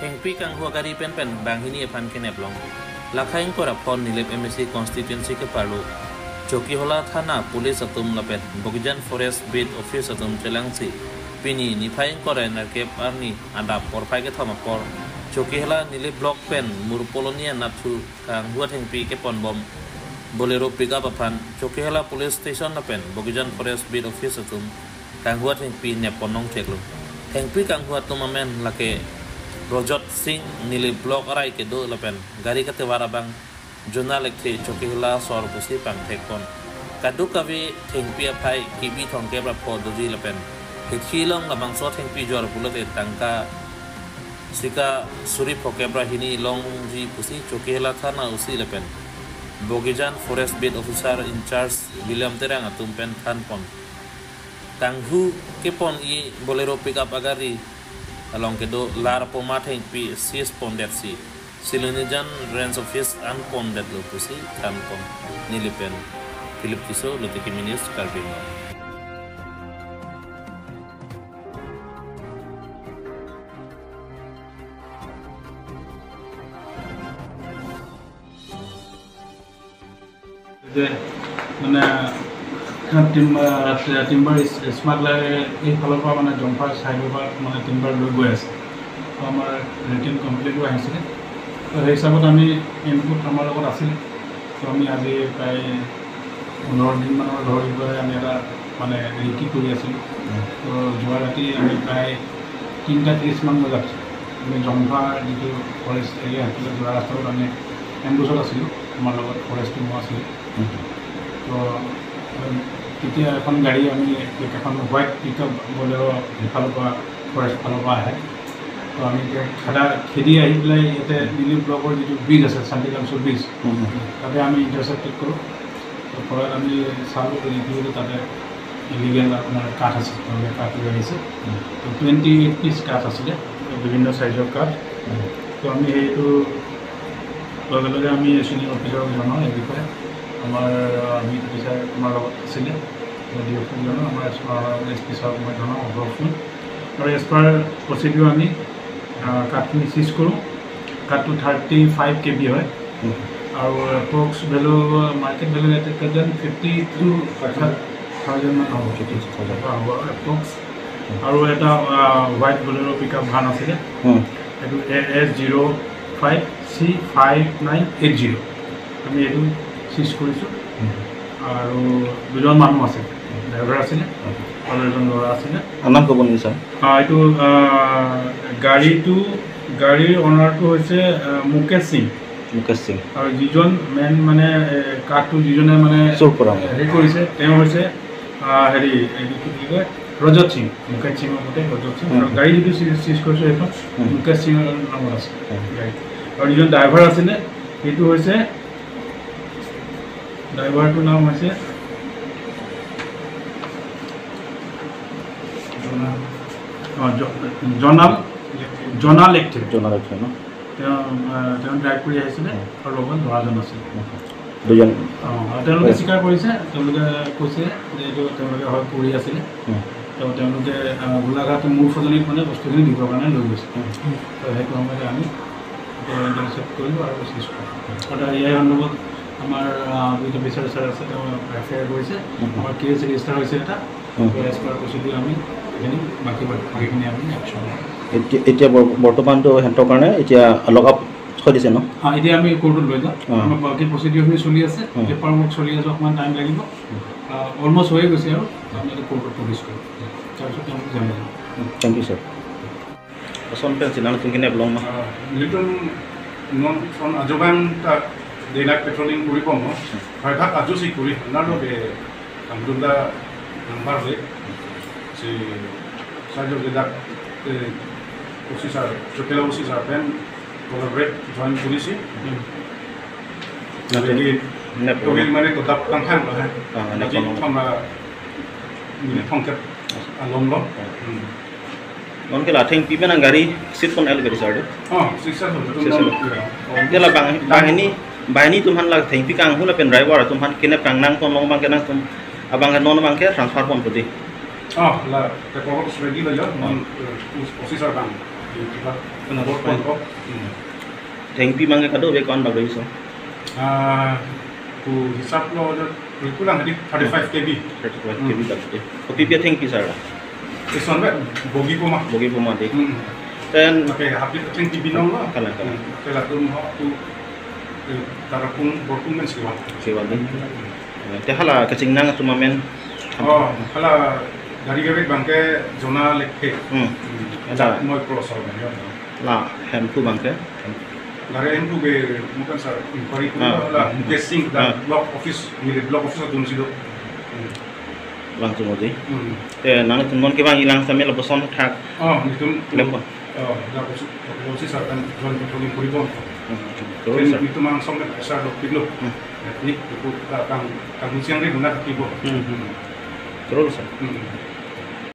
Hengpi kang hua gari pen bang hini epan keneblong. Lakhaing korap pon nilep MSC constituency ke Palu. Choki hola thana police atum lapet Bogjan Forest Bid Office atum Chelangsi. Pini nipaing kore narkep arni adap porpai ke thama por. Choki hola nilep block pen murpolonia natu kang hua hengpi ke pon bom. Bolero pick up apan Choki hola police station lapen Bogjan Forest Bid Office atum kang hua hengpi neponong ceklu. Hengpi kang hua tumamen lake Rojot Singh nili blok arai ke do lapen gari kate warabang jona lekte Choki hola sor busi pang tekpon kadu kavi Hengpi apai kibi thongke bra po doji lapen hikhilong labang so Hengpi jor bulat tangka sika suri phoke bra hini long ji busi Choki hola thana usi lapen Bogjan Forest Bid Officer in charge William Terang atum pen than pon tanghu kepon I bolero pick up agari along ke do lar poma Hengpi sis pondet si silunijan range office an pondet lo pusi kan pon nilipen Philip Kiso Lutiki Minis Karbino mana timber smuggler এই ফলৰ পৰা মানে জম্পাৰ সাইডৰ পৰা মানে timber লৈ গৈ আছে আমাৰ ৰিটেন কমপ্লিট হৈ আহিছিলে তো সেই হিচাপত আমি ইনপুট আমাৰ লগত আছিল তো আমি আজি প্ৰায় 15 দিন মানৰ ধৰি আমি এটা মানে ৰেকি কৰি আছিলোঁ তো যোৱা ৰাতি আমি প্ৰায় 3:30 মান বজাত আমি জম্পাৰ যিটো ফৰেষ্ট এৰিয়া আছিলে যোৱা ৰাস্তাত আমি এম্বুছত আছিলোঁ আমাৰ লগত ফৰেষ্ট টিমো আছিলে তো তেতিয়া এখন গাড়ী আমি এখন হোৱাইট পিকআপ বলেৰো ইফালৰ পৰা ফৰেষ্ট ফালৰ পৰা আহে তো আমি খেদি আহি পেলাই ইয়াতে দিল্লী ব্লকৰ যিটো ব্ৰিজ আছে শান্তিকাঞ্চল ব্ৰিজ তাতে আমি ইণ্টাৰচেপ্টেড কৰোঁ তো ফলত আমি চালোঁ ৰিভিউটো তাতে ইলিগেল আপোনাৰ কাঠ আছে তেওঁলোকে কাঠ লৈ আহিছে তো 28 পিচ কাঠ আছিলে বিভিন্ন চাইজৰ কাঠ তো আমি সেইটো লগে লগে আমি চিনিয়ৰ অফিচাৰক জনাওঁ এই বিষয়ে আমাৰ আমি অফিচাৰ আমাৰ লগত আছিলে ডিঅ'ফোন জনাওঁ আমাৰ এছ পি ছাৰক মই জনাওঁ অগ্ৰফোন আৰু এজ পাৰ প্ৰচিডিউৰ আমি কাঠখিনি চিজ কৰোঁ কাঠটো 35 kb হয় আৰু এপ্ৰক্স ভেলু মাৰ্কেট ভেলু এটেন 52,000 মান হ'ব হ'ব এপ্ৰক্স আৰু এটা হোৱাইট বলেৰো পিকআপ ভান আছিলে এইটো AS05C5980 আমি এইটো চিজ কৰিছোঁ আৰু দুজন মানুহ আছে ড্ৰাইভাৰ আছিলে আৰু এজন ল'ৰা আছিলে নাম ক'ব নেকি ছাৰ এইটো গাড়ীৰ অনাৰটো হৈছে মুকেশ সিং আৰু যিজন মেইন মানে কাঠটো যিজনে মানে হেৰি কৰিছে তেওঁ হৈছে হেৰি এইটো কি বুলি কয় ৰজত সিং মুকেশ সিঙৰ মতে ৰজত সিং আৰু গাড়ী যিটো চিজ কৰিছে সেইখন মুকেশ সিঙৰ নামত আছে গাড়ী আৰু যিজন ড্ৰাইভাৰ আছিলে সেইটো হৈছে ড্ৰাইভাৰটোৰ নাম হৈছে জনাল এক্টিভ ন তেওঁ ড্ৰাইভ কৰি আহিছিলে আৰু লগত ল'ৰাজন আছিল দুজন তেওঁলোকে স্বীকাৰ কৰিছে তেওঁলোকে কৈছে যে এইটো তেওঁলোকে হয় কৰি আছিলে তো তেওঁলোকে গোলাঘাট মোৰ সজনীক মানে বস্তুখিনি দিবৰ কাৰণে লৈ গৈছে তো সেইটো সময়তে আমি ইণ্টাৰচেপ্ট কৰিলোঁ আৰু চিজ কৰিলোঁ ইয়াৰ সন্দৰ্ভত আমাৰ দুইটা বিচাৰ ছাৰ আছে তেওঁ এফআইআৰ কৰিছে আমাৰ কেছ ৰেজিষ্টাৰ হৈছে এটা এজ পাৰ প্ৰচিডিউৰ আমি এইখিনি বাকীখিনি আমি একশ্যন এতিয়া বৰ্তমানটো সিহঁতৰ কাৰণে এতিয়া লগ আপ থৈ দিছে ন এতিয়া আমি কোৰ্টত লৈ যাওঁ আমাৰ বাকী প্ৰচিডিউৰখিনি চলি আছে পেপাৰ ৱৰ্ক চলি আছে অকণমান টাইম লাগিব অলমষ্ট হৈয়ে গৈছে আৰু আমি এটা কোৰ্টত প্ৰডিউচ কৰিম তাৰপিছত তেওঁলোকে জনাই যাম thank you sir Sonpen silang tungkin belum mah. Little non from ajoban tak daylight patrolling kuri pomo. Hari tak aju si kuri. Nado be amdunda number le. Si sajo dedak officer, chokela officer pen collaborate join polisi. Jadi togel mane ko tap kangkhan lah. Jadi thama ini thongket alom lo. Mungkin lah Hengpi mana gari sit pun el gari sardo. Sisa tu. Dia lah bang ini tuhan lah Hengpi kang hula pen driver tuhan kena kang nang pun long bang kena tum abang kan non bang ke transfer pun putih. Lah, the court ready lah ya, non officer bang. kita kenapa kok Thengpi mangke kado be kon bagay so. ku hisap lo itu lang tadi 35 kb 35 kb dagde. Kopi pia thengpi sir. this one right bogi ko mah Bogi puma de. Then okay happy thing di binong lo kala kala tum ho tu tarapung borkung men siwa sewa de. Te hala kacing nang tumamen. oh kala dari gawe bangke zona lekhe Ada moi cross over ya la hem ku bangke. Dari itu be bukan sar inquiry ku lah guessing da block office milik block office atau sido Langsung odi. Te nang tumon ke bang ilang samel boson thak. oh itu Lempo. da office sar kan jual petroleum kuribon Terus sir. itu mang song ke sar dok pilo ini itu kang siang ri guna kibo Terus sir.